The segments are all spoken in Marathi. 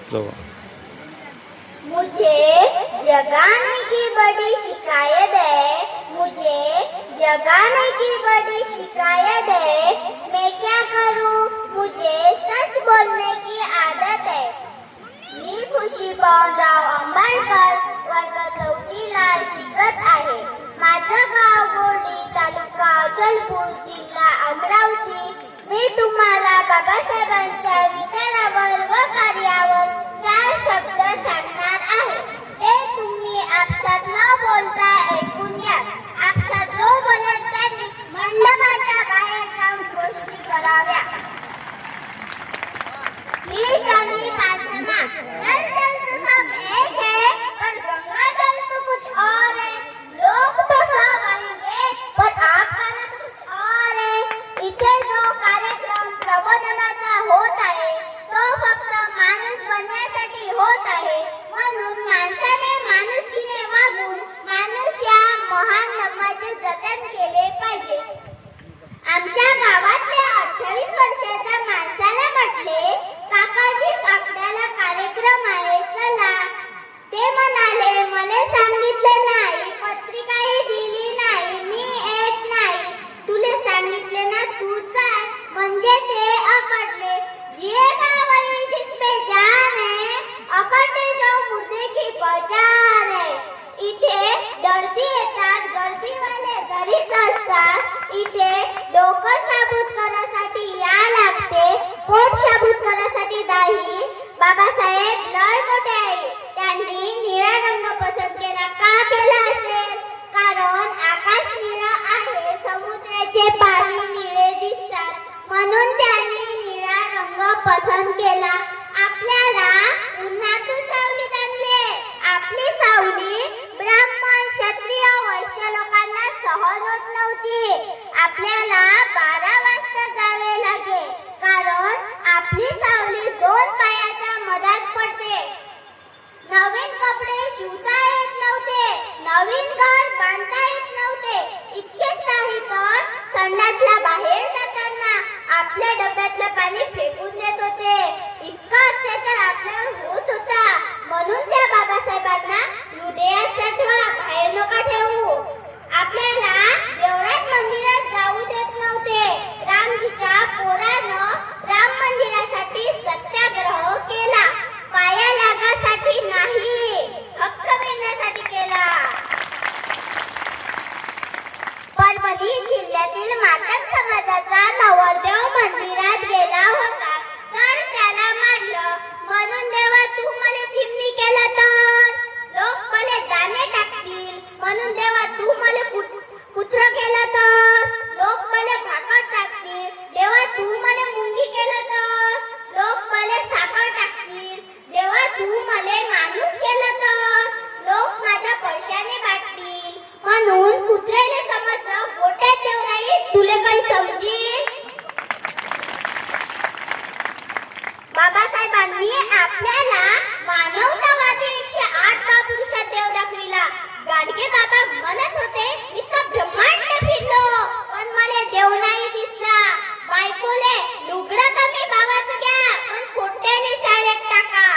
मुझे जगाने की बड़ी शिकायत है, मुझे जगाने की बड़ी शिकायत है, मैं क्या करूं, मुझे सच बोलने की आदत है। मी खुशी पावनराव आंबेडकर वर्ग 4ला शिकत आहे। माझं गाव बोर्डी, तालुका अचलपूर, जिल्हा अमरावती। मी तुम्हाला बाबासाहेबांच्या विचारावर व कार्यावर 4 शब्द सांगणार आहे। ते तुम्ही आपसात न बोलता ऐकून घ्या। आपसात जो बोलेल त्यांनी मंडपाच्या बाहेर जाऊन गोष्टी कराव्या। ही चांगली प्रार्थना। जल जल तो सब एक है, पर गंगा जल तो कुछ और है। लोग तो सब आएंगे, पर आपका ना तो कुछ और है। इथे जो कार्यक्रम प्रबोधनाचा होत आहे तो फक्त माणूस बनण्यासाठी होत आहे। म्हणून माणसाने माणुसकीने वागून माणूस या महान धर्माचे जतन केले पाहिजे। आमच्या गावातल्या 28 वर्षाच्या माणसाला म्हटले, काकाजी काकड्याला कार्यक्रम आहे, चला। ते म्हणाले, मला सांगितले नाही, पत्रिकाही दिली नाही, मी येत नाही। तुले सांगितले ना, तू चाल। म्हणजे ते अकडले। जिएगा वही जिसमें जान है, अकडले जो मुर्दे की पहचान है। इथे दर्दी येतात, गर्दीवाले घरीच असतात। इथे डोकं शाबूत करासाठी या लागते, पोट शाबूत करासाठी नाही। बाबासाहेब लय मोठे आहे, त्यांनी निळा रंग पसंत केला। का केला असेल? कारण आकाश निळा आहे, समुद्राचे पाणी निळे दिसतात, म्हणून त्यांनी निळा रंग पसंत केला। आपल्याला उन्हातून सावलीत आणले। आपली सावली ब्राह्मण, क्षत्रिय, वैश्य लोकांना सहन होत नव्हती। आपल्याला 12 वाजता जावे लागे, कारण आपली सावली 2 पायाच्या मधात पडते। नवीन कपडे शिवता येत नव्हते, नवीन घर बांधता येत नव्हते। इतकेच नाही तर संडासला बाहेर जाताना आपल्या डब्यातलं पाणी फेकून देत होते। इतका अत्याचार आपल्यावर होत होता, म्हणून त्या बाबासाहेबांना हृदयात साठवा, बाहेर नका ठेवू। आपल्याला देवळात मंदिरात जाऊ देत नव्हते। रामजीच्या पोरानं राम मंदिरासाठी सत्याग्रह केला, पाया लागासाठी नाही, हक्क मिळण्यासाठी केला। परभणी जिल्ह्यातील मातंग समाजाचा नवरदेव मंदिरात गेला होता, तर त्याला मारलं। म्हणून देवा तू मला चिमणी केलं तर लोक मला दाणे टाकतील। म्हणून देवा तू मला कुत्र केलं तर लोक मला भाकर टाकतील। देवा तू मला मुंगी केलं तर लोक मला साखर टाकतील। देवा तू मला माणूस केलं तर लोक माझ्या पैशाने वाटतील। म्हणून कुत्र्याने समजलं, गोट्यात देव नाही, तुले काही समजील? बाबासाहेबांनी आपल्याला मानवतावादी 108 कापुरुषात देव दाखविला। गाडगे बाबा म्हणत होते, इतकं ब्रह्मांड फिरलो, पण मला देव नाही दिसला। बायकोले लुगडं कमी भावाचं घ्या, पण कोट्याने शाळेत टाका।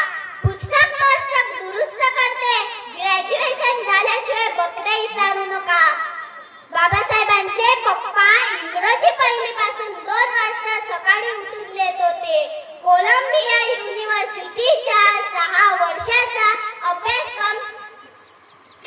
पुस्तक मस्तक दुरुस्त करते, ग्रॅज्युएशन झाल्याशिवाय बकराही चालू नका। बाबासाहेबांचे पप्पा इंग्रजी पहिलीपासून 2 वाजता सकाळी उठून देत होते। कोलंबिया युनिव्हर्सिटीच्या 6 वर्षाचा अभ्यासक्रम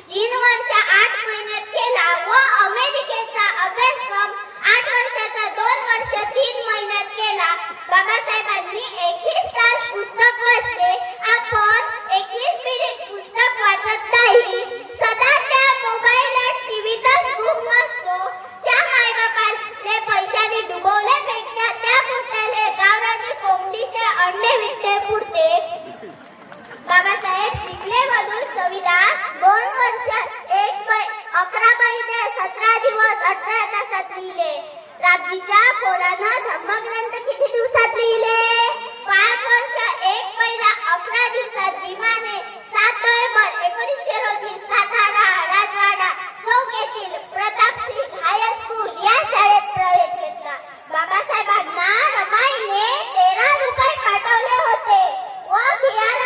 3 वर्ष 8 महिन्यात केला व अमेरिकेचा अभ्यासक्रम 8 वर्षाचा 2 वर्ष 3 महिन्यात केला। बाबासाहेबांनी 21 तास पुस्तक वाचले। आपण 21 मिनिट पुस्तक वाचत नाही, सदा त्या मोबाईलात टीव्हीतच गुंग असतो। त्या मायबापाले पैशाने डुबवल्यापेक्षा त्या पुत्राले गावरानी कोंबडीचे अंडे विकते पुरते। बाबासाहेब शिकले म्हणून संविधान 2 वर्ष 11 महिने 17 दिवस 18 तासात लिहिले। रामजीच्या पोरानं धर्मग्रंथ किती दिवसात लिहिले? 5 वर्ष 1 महिना 11 दिवसात विमाने 7 नोव्हेंबर 1900 रोजी सातारा राजवाडा चौक येथील प्रतापसिंग हायस्कूल या शाळेत प्रवेश घेतला। बाबासाहेबांना रमाईने 13 रुपये पाठवले होते व बिहार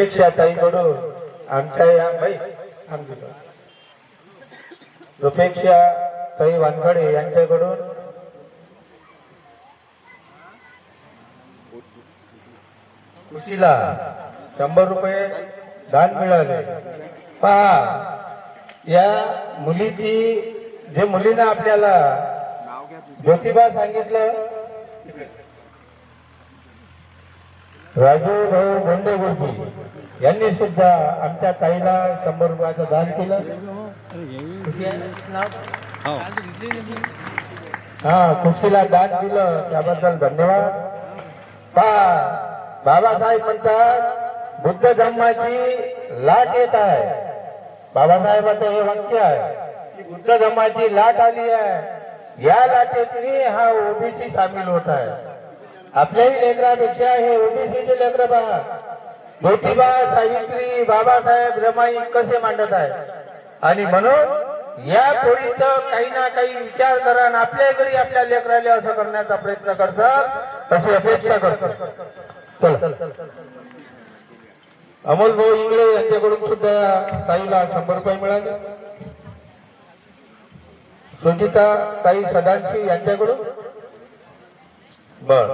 रुपेक्षा ताईकडून आमच्या या बाई रुपेक्षा ताई वानखडे यांच्याकडून खुशीला 100 रुपये दान मिळाले। पहा या मुलीची जे मुलीने आपल्याला ज्योतिबा सांगितलं, राजू भाऊ गोंडे गुरुजी यांनी सुद्धा आमच्या ताईला 100 रुपयाचं दान केलं। हा खुशीला दान दिलं त्याबद्दल धन्यवाद। पहा बाबासाहेब म्हणतात बुद्ध धम्माची लाट येत आहे। बाबासाहेबांचं हे वाक्य आहे की बुद्ध धम्माची लाट आली आहे। या लाटेतनी हा ओबीसी सामील होत आहे। आपल्याही लेकरापेक्षा हे ओबीसीचे लेकर पहा ज्योतिबा सावित्री बाबासाहेब रमाई कसे मांडत आहे। आणि म्हणून या पोरीचं काही ना काही विचार करा आणि आपल्या घरी आपल्या लेकराला असं करण्याचा प्रयत्न करतात अशी अपेक्षा करतात। अमोल भाऊ इंगळे यांच्याकडून सुद्धा ताईला 100 रुपये मिळाले। सुचिता ताई सदांशी यांच्याकडून बर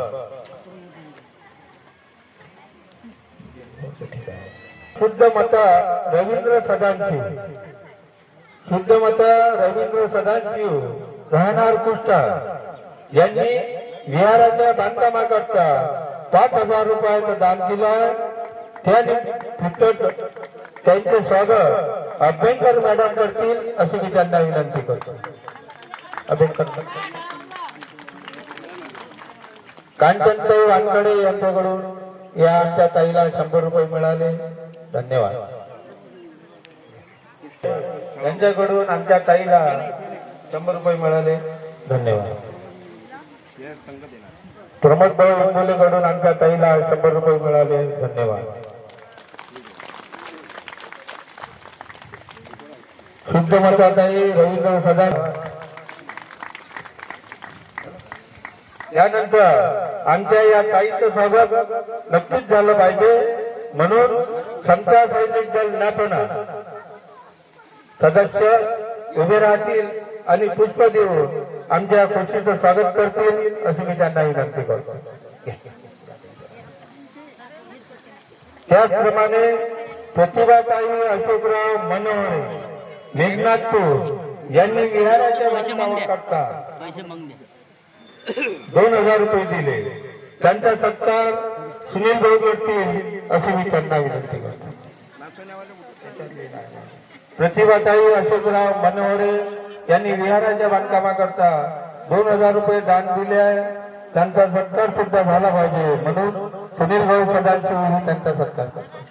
शुद्ध मता रवींद्र सदांशी, शुद्ध मता रवींद्र सदांशी राहणार कुष्टा यांनी विहाराच्या बांधकामाकरता 5,000 रुपयाचं दान दिलं। त्यांचे स्वागत अभ्यंकर मॅडम करतील अशी मी त्यांना विनंती करतो। अभ्यंकर कांचनताई वानखडे यांच्याकडून या आमच्या ताईला 100 रुपये मिळाले। धन्यवाद। यांच्याकडून आमच्या ताईला 100 रुपये मिळाले। धन्यवाद। प्रमोद भाऊ इंगोलेकडून आमच्या ताईला 100 रुपये मिळाले। धन्यवाद। शुद्ध मताताई रवींद्र सदा यानंतर आमच्या या ताईचं स्वागत नक्कीच झालं पाहिजे म्हणून समता सैनिक दल नापणा सदस्य उभे राहतील आणि पुष्प देऊन आमच्या खुशीचं स्वागत करतील अशी मी त्यांना विनंती करतो। त्याचप्रमाणे प्रतिभाताई अशोकराव मनोहरे मेघनाथपूर यांनी विहाराच्या बांधकामाकरता 2,000 रुपये दिले। त्यांचा सत्कार सुनील भाऊ करतील अशी मी त्यांना विनंती करतो। प्रतिभाताई अशोकराव मनोहरे यांनी विहाराच्या बांधकामाकरता 2,000 रुपये दान दिले आहे। त्यांचा सत्कार सुद्धा झाला पाहिजे म्हणून सुनील भाऊ सदांशी त्यांचा सत्कार करतो।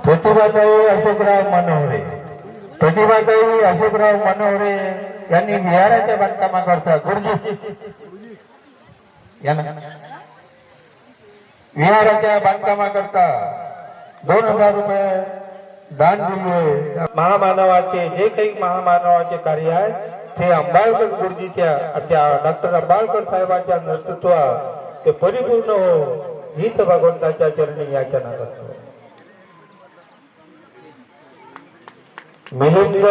प्रतिभाताई अशोकराव मनोहरे, प्रतिभाताई अशोकराव मनोहरे यांनी विहाराच्या बांधकामाकरता गुरुजी विहाराच्या बांधकामाकरता 2,000 रुपये दान दिले। महामानवाचे जे काही महामानवाचे कार्य आहे ते अंबाळकर गुरुजीच्या त्या डॉक्टर अंबाळकर साहेबांच्या नेतृत्वात ते परिपूर्ण हो हीच भगवंताच्या चरणी याचना करतो। मिलिंद